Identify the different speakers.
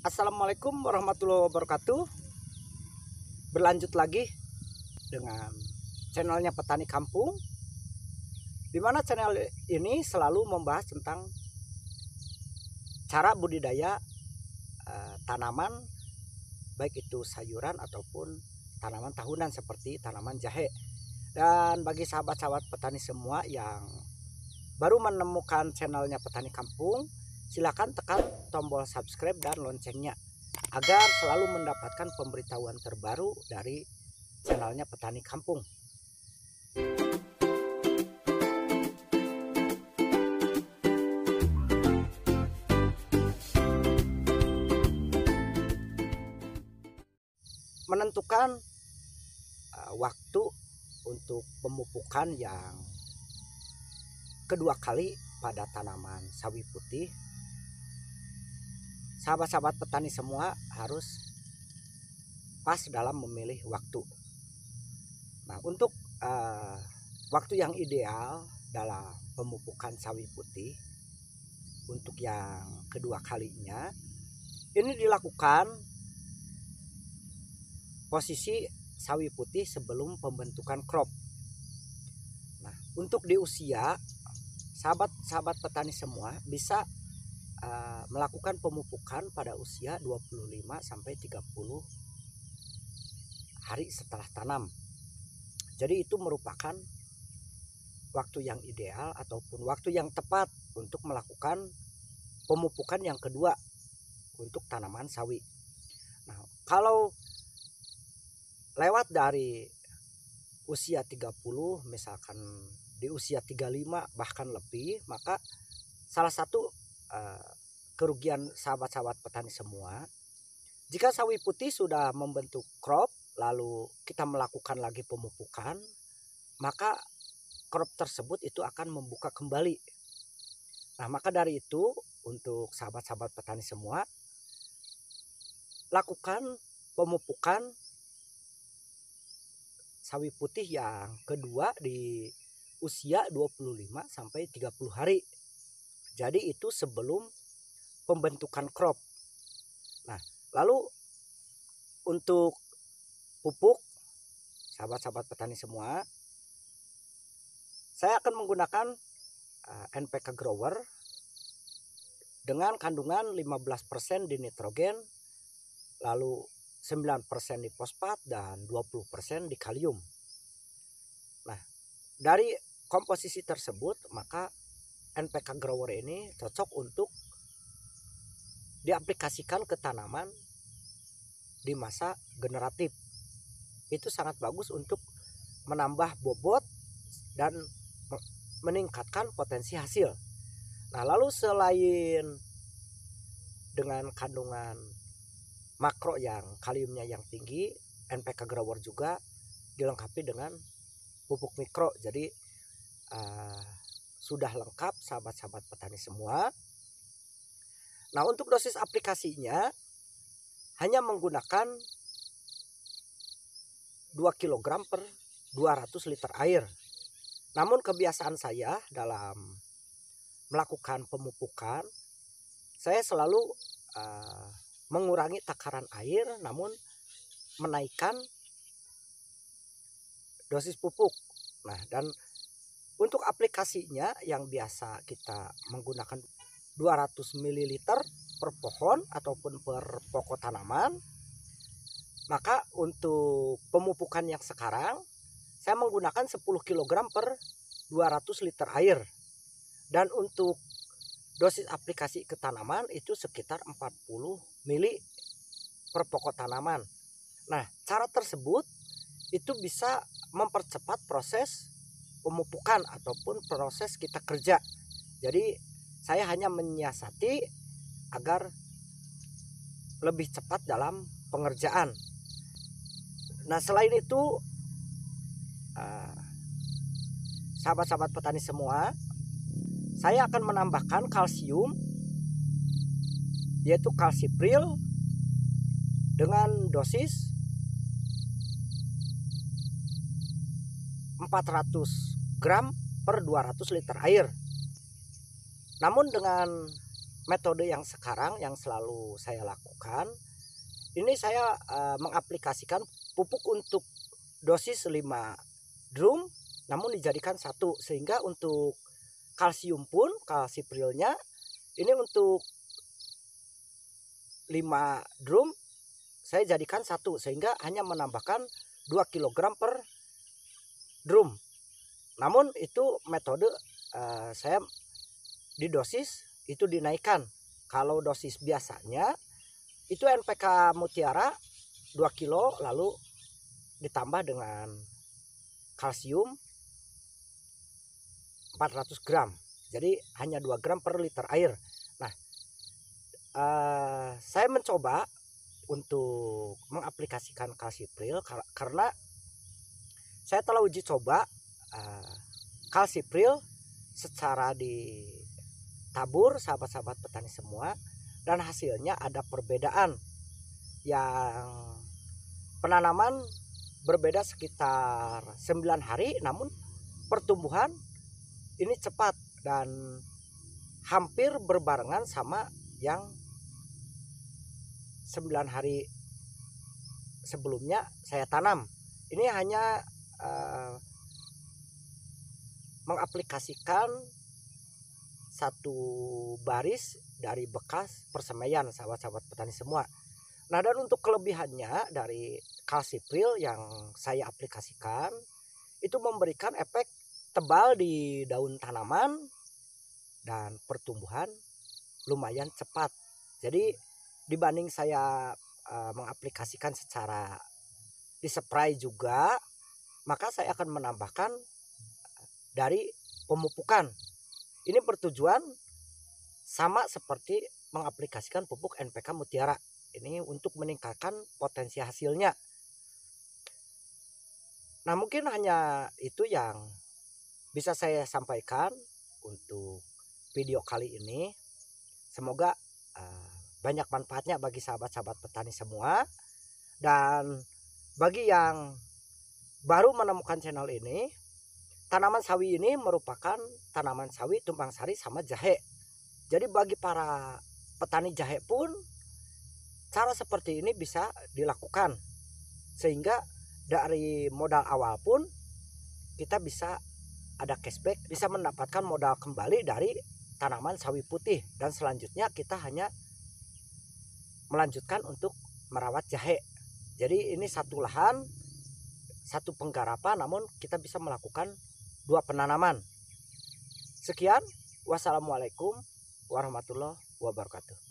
Speaker 1: Assalamualaikum warahmatullahi wabarakatuh. Berlanjut lagi dengan channelnya Petani Kampung, di mana channel ini selalu membahas tentang cara budidaya tanaman, baik itu sayuran ataupun tanaman tahunan seperti tanaman jahe. Dan bagi sahabat-sahabat petani semua yang baru menemukan channelnya Petani Kampung, silakan tekan tombol subscribe dan loncengnya agar selalu mendapatkan pemberitahuan terbaru dari channelnya Petani Kampung. Menentukan waktu untuk pemupukan yang kedua kali pada tanaman sawi putih, sahabat-sahabat petani semua harus pas dalam memilih waktu. Nah, untuk waktu yang ideal dalam pemupukan sawi putih untuk yang kedua kalinya, ini dilakukan posisi sawi putih sebelum pembentukan crop. Nah, untuk di usia, sahabat-sahabat petani semua bisa melakukan pemupukan pada usia 25 sampai 30 hari setelah tanam. Jadi itu merupakan waktu yang ideal ataupun waktu yang tepat untuk melakukan pemupukan yang kedua untuk tanaman sawi. Nah, kalau lewat dari usia 30, misalkan di usia 35 bahkan lebih, maka salah satu kerugian sahabat-sahabat petani semua, jika sawi putih sudah membentuk crop lalu kita melakukan lagi pemupukan, maka crop tersebut itu akan membuka kembali. Nah, maka dari itu untuk sahabat-sahabat petani semua, lakukan pemupukan sawi putih yang kedua di usia 25 sampai 30 hari. Jadi itu sebelum pembentukan crop. Nah, lalu untuk pupuk, sahabat-sahabat petani semua, saya akan menggunakan NPK grower dengan kandungan 15% di nitrogen, lalu 9% di fosfat dan 20% di kalium. Nah, dari komposisi tersebut, maka NPK grower ini cocok untuk diaplikasikan ke tanaman di masa generatif. Itu sangat bagus untuk menambah bobot dan meningkatkan potensi hasil. Nah, lalu selain dengan kandungan makro yang kaliumnya yang tinggi, NPK grower juga dilengkapi dengan pupuk mikro. Jadi sudah lengkap sahabat-sahabat petani semua. Nah, untuk dosis aplikasinya hanya menggunakan 2 kg per 200 liter air. Namun kebiasaan saya dalam melakukan pemupukan, saya selalu mengurangi takaran air namun menaikkan dosis pupuk. Nah, dan untuk aplikasinya yang biasa kita menggunakan 200 ml per pohon ataupun per pokok tanaman, maka untuk pemupukan yang sekarang saya menggunakan 10 kg per 200 liter air. Dan untuk dosis aplikasi ke tanaman itu sekitar 40 ml per pokok tanaman. Nah, cara tersebut itu bisa mempercepat proses pemupukan ataupun proses kita kerja. Jadi saya hanya menyiasati agar lebih cepat dalam pengerjaan. Nah, selain itu sahabat-sahabat petani semua, saya akan menambahkan kalsium, yaitu kalsipril dengan dosis 400 gram per 200 liter air. Namun dengan metode yang sekarang yang selalu saya lakukan, ini saya mengaplikasikan pupuk untuk dosis 5 drum namun dijadikan satu, sehingga untuk kalsium pun kalsiprilnya ini untuk 5 drum saya jadikan satu, sehingga hanya menambahkan 2 kg per drum. Namun itu metode saya di dosis itu dinaikkan. Kalau dosis biasanya itu NPK Mutiara 2 kilo lalu ditambah dengan kalsium 400 gram. Jadi hanya 2 gram per liter air. Nah, saya mencoba untuk mengaplikasikan kalsipril karena saya telah uji coba kalsipril secara ditabur sahabat-sahabat petani semua, dan hasilnya ada perbedaan yang penanaman berbeda sekitar 9 hari, namun pertumbuhan ini cepat dan hampir berbarengan sama yang 9 hari sebelumnya saya tanam. Ini hanya mengaplikasikan satu baris dari bekas persemaian sahabat-sahabat petani semua. Nah, dan untuk kelebihannya dari kalsipril yang saya aplikasikan itu memberikan efek tebal di daun tanaman dan pertumbuhan lumayan cepat. Jadi dibanding saya mengaplikasikan secara dispray juga, maka saya akan menambahkan dari pemupukan. Ini bertujuan sama seperti mengaplikasikan pupuk NPK Mutiara. Ini untuk meningkatkan potensi hasilnya. Nah, mungkin hanya itu yang bisa saya sampaikan untuk video kali ini. Semoga banyak manfaatnya bagi sahabat-sahabat petani semua. Dan bagi yang baru menemukan channel ini, tanaman sawi ini merupakan tanaman sawi tumpang sari sama jahe. Jadi bagi para petani jahe pun cara seperti ini bisa dilakukan, sehingga dari modal awal pun kita bisa ada cashback, bisa mendapatkan modal kembali dari tanaman sawi putih, dan selanjutnya kita hanya melanjutkan untuk merawat jahe. Jadi ini satu lahan, satu penggarapan, namun kita bisa melakukan 2 penanaman. Sekian, wassalamualaikum warahmatullahi wabarakatuh.